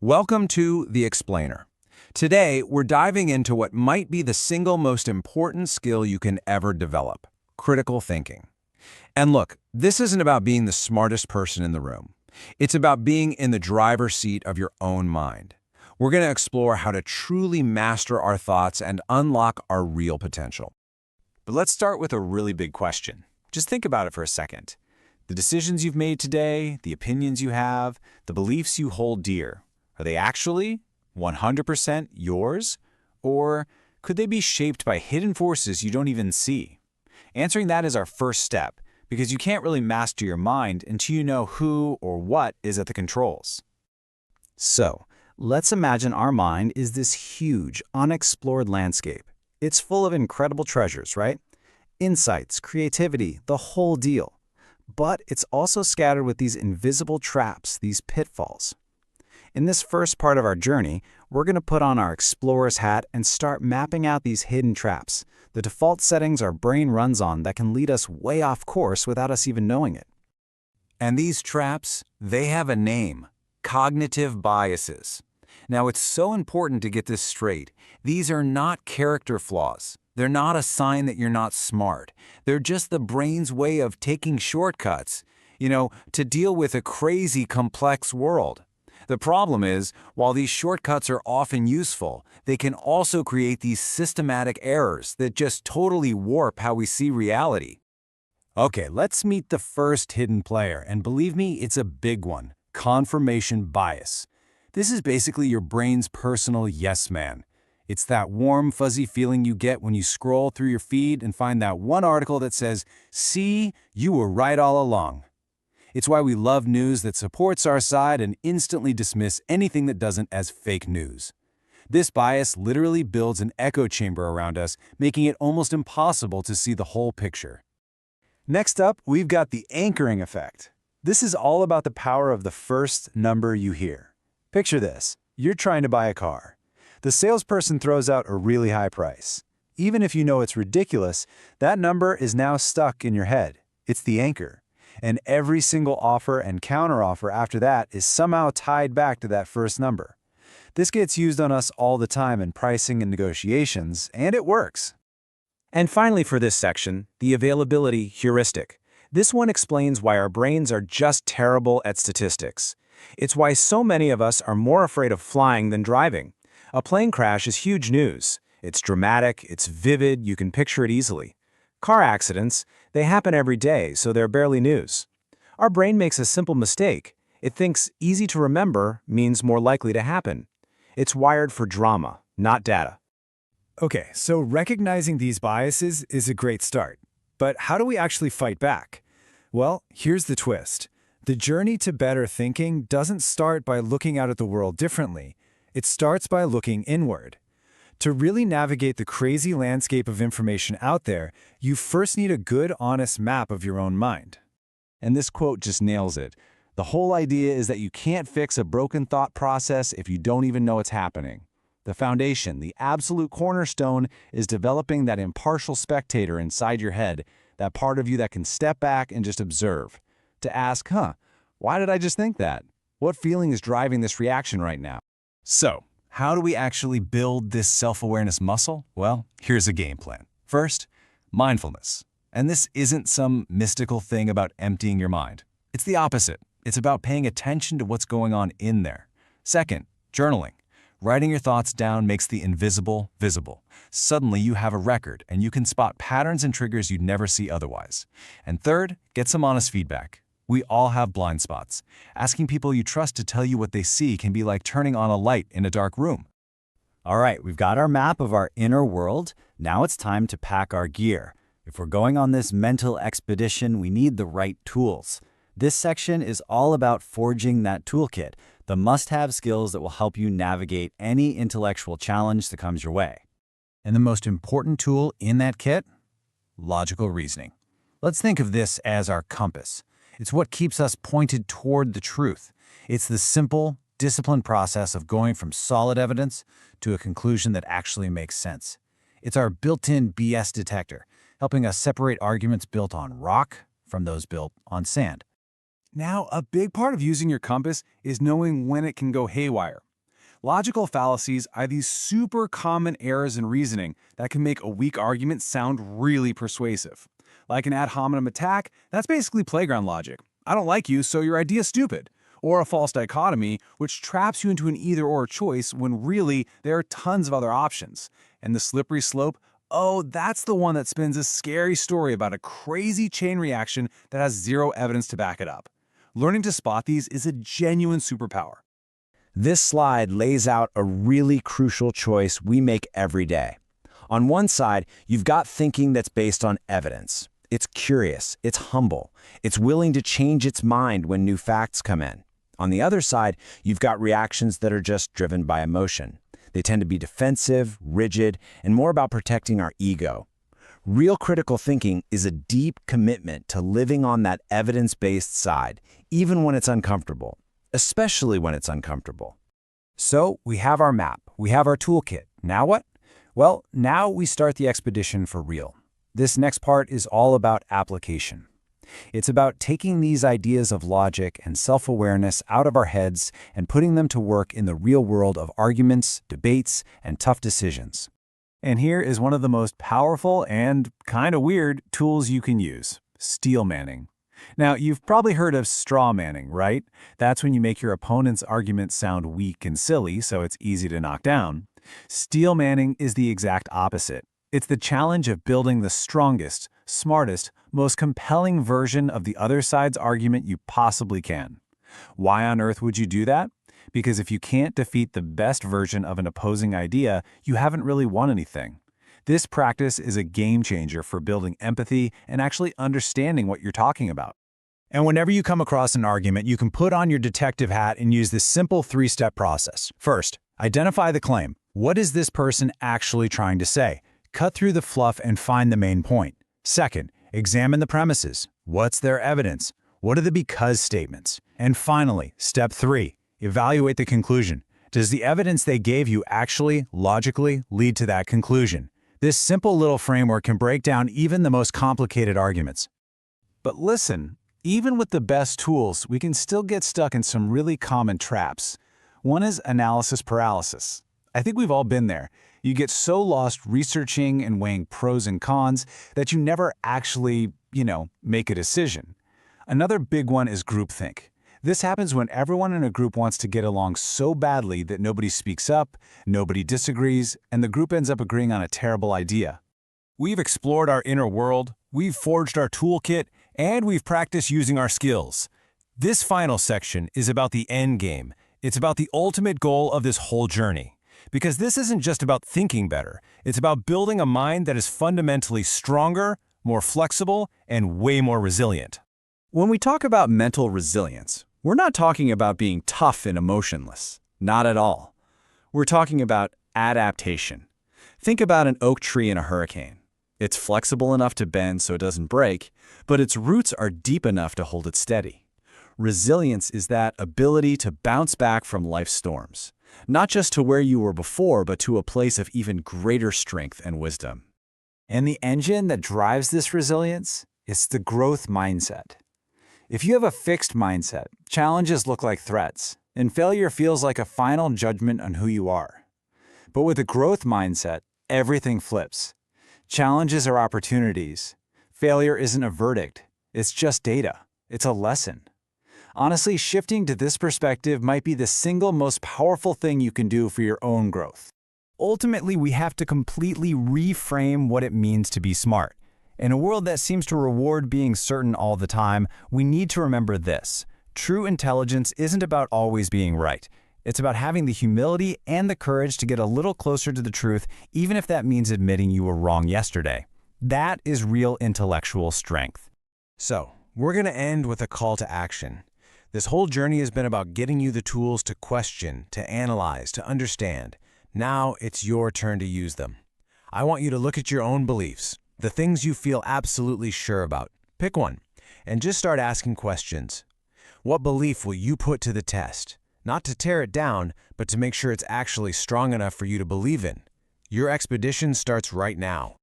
Welcome to The Explainer. Today, we're diving into what might be the single most important skill you can ever develop, critical thinking. And look, this isn't about being the smartest person in the room. It's about being in the driver's seat of your own mind. We're going to explore how to truly master our thoughts and unlock our real potential. But let's start with a really big question. Just think about it for a second. The decisions you've made today, the opinions you have, the beliefs you hold dear, are they actually 100% yours? Or could they be shaped by hidden forces you don't even see? Answering that is our first step, because you can't really master your mind until you know who or what is at the controls. So, let's imagine our mind is this huge, unexplored landscape. It's full of incredible treasures, right? Insights, creativity, the whole deal. But it's also scattered with these invisible traps, these pitfalls. In this first part of our journey, we're going to put on our explorer's hat and start mapping out these hidden traps, the default settings our brain runs on that can lead us way off course without us even knowing it. And these traps, they have a name: cognitive biases. Now, it's so important to get this straight. These are not character flaws. They're not a sign that you're not smart. They're just the brain's way of taking shortcuts, to deal with a crazy, complex world. The problem is, while these shortcuts are often useful, they can also create these systematic errors that just totally warp how we see reality. Okay, let's meet the first hidden player, and believe me, it's a big one: confirmation bias. This is basically your brain's personal yes man. It's that warm, fuzzy feeling you get when you scroll through your feed and find that one article that says, "See, you were right all along." It's why we love news that supports our side and instantly dismiss anything that doesn't as fake news. This bias literally builds an echo chamber around us, making it almost impossible to see the whole picture. Next up, we've got the anchoring effect. This is all about the power of the first number you hear. Picture this: you're trying to buy a car. The salesperson throws out a really high price. Even if you know it's ridiculous, that number is now stuck in your head. It's the anchor. And every single offer and counteroffer after that is somehow tied back to that first number. This gets used on us all the time in pricing and negotiations, and it works. And finally for this section, the availability heuristic. This one explains why our brains are just terrible at statistics. It's why so many of us are more afraid of flying than driving. A plane crash is huge news. It's dramatic, it's vivid, you can picture it easily. Car accidents, they happen every day, so they're barely news. Our brain makes a simple mistake. It thinks easy to remember means more likely to happen. It's wired for drama, not data. Okay, so recognizing these biases is a great start. But how do we actually fight back? Well, here's the twist. The journey to better thinking doesn't start by looking out at the world differently. It starts by looking inward. To really navigate the crazy landscape of information out there, you first need a good, honest map of your own mind. And this quote just nails it. The whole idea is that you can't fix a broken thought process if you don't even know it's happening. The foundation, the absolute cornerstone, is developing that impartial spectator inside your head, that part of you that can step back and just observe. To ask, why did I just think that? What feeling is driving this reaction right now? So, how do we actually build this self-awareness muscle? Well, here's a game plan. First, mindfulness. And this isn't some mystical thing about emptying your mind. It's the opposite. It's about paying attention to what's going on in there. Second, journaling. Writing your thoughts down makes the invisible visible. Suddenly you have a record, and you can spot patterns and triggers you'd never see otherwise. And third, get some honest feedback. We all have blind spots. Asking people you trust to tell you what they see can be like turning on a light in a dark room. All right, we've got our map of our inner world. Now it's time to pack our gear. If we're going on this mental expedition, we need the right tools. This section is all about forging that toolkit, the must-have skills that will help you navigate any intellectual challenge that comes your way. And the most important tool in that kit? Logical reasoning. Let's think of this as our compass. It's what keeps us pointed toward the truth. It's the simple, disciplined process of going from solid evidence to a conclusion that actually makes sense. It's our built-in BS detector, helping us separate arguments built on rock from those built on sand. Now, a big part of using your compass is knowing when it can go haywire. Logical fallacies are these super common errors in reasoning that can make a weak argument sound really persuasive. Like an ad hominem attack, that's basically playground logic. I don't like you, so your idea's stupid. Or a false dichotomy, which traps you into an either-or choice when really there are tons of other options. And the slippery slope, oh, that's the one that spins a scary story about a crazy chain reaction that has zero evidence to back it up. Learning to spot these is a genuine superpower. This slide lays out a really crucial choice we make every day. On one side, you've got thinking that's based on evidence. It's curious, it's humble, it's willing to change its mind when new facts come in. On the other side, you've got reactions that are just driven by emotion. They tend to be defensive, rigid, and more about protecting our ego. Real critical thinking is a deep commitment to living on that evidence-based side, even when it's uncomfortable, especially when it's uncomfortable. So we have our map, we have our toolkit. Now what? Well, now we start the expedition for real. This next part is all about application. It's about taking these ideas of logic and self-awareness out of our heads and putting them to work in the real world of arguments, debates, and tough decisions. And here is one of the most powerful and kind of weird tools you can use: steel manning. Now, you've probably heard of straw manning, right? That's when you make your opponent's argument sound weak and silly, so it's easy to knock down. Steel manning is the exact opposite. It's the challenge of building the strongest, smartest, most compelling version of the other side's argument you possibly can. Why on earth would you do that? Because if you can't defeat the best version of an opposing idea, you haven't really won anything. This practice is a game changer for building empathy and actually understanding what you're talking about. And whenever you come across an argument, you can put on your detective hat and use this simple three-step process. First, identify the claim. What is this person actually trying to say? Cut through the fluff and find the main point. Second, examine the premises. What's their evidence? What are the because statements? And finally, step 3, evaluate the conclusion. Does the evidence they gave you actually, logically, lead to that conclusion? This simple little framework can break down even the most complicated arguments. But listen, even with the best tools, we can still get stuck in some really common traps. One is analysis paralysis. I think we've all been there. You get so lost researching and weighing pros and cons that you never actually, make a decision. Another big one is groupthink. This happens when everyone in a group wants to get along so badly that nobody speaks up, nobody disagrees, and the group ends up agreeing on a terrible idea. We've explored our inner world, we've forged our toolkit, and we've practiced using our skills. This final section is about the end game. It's about the ultimate goal of this whole journey. Because this isn't just about thinking better, it's about building a mind that is fundamentally stronger, more flexible, and way more resilient. When we talk about mental resilience, we're not talking about being tough and emotionless. Not at all. We're talking about adaptation. Think about an oak tree in a hurricane. It's flexible enough to bend so it doesn't break, but its roots are deep enough to hold it steady. Resilience is that ability to bounce back from life's storms. Not just to where you were before, but to a place of even greater strength and wisdom. And the engine that drives this resilience is the growth mindset. If you have a fixed mindset, challenges look like threats, and failure feels like a final judgment on who you are. But with a growth mindset, everything flips. Challenges are opportunities. Failure isn't a verdict. It's just data. It's a lesson. Honestly, shifting to this perspective might be the single most powerful thing you can do for your own growth. Ultimately, we have to completely reframe what it means to be smart. In a world that seems to reward being certain all the time, we need to remember this. True intelligence isn't about always being right. It's about having the humility and the courage to get a little closer to the truth, even if that means admitting you were wrong yesterday. That is real intellectual strength. So, we're going to end with a call to action. This whole journey has been about getting you the tools to question, to analyze, to understand. Now it's your turn to use them. I want you to look at your own beliefs, the things you feel absolutely sure about. Pick one, and just start asking questions. What belief will you put to the test? Not to tear it down, but to make sure it's actually strong enough for you to believe in. Your expedition starts right now.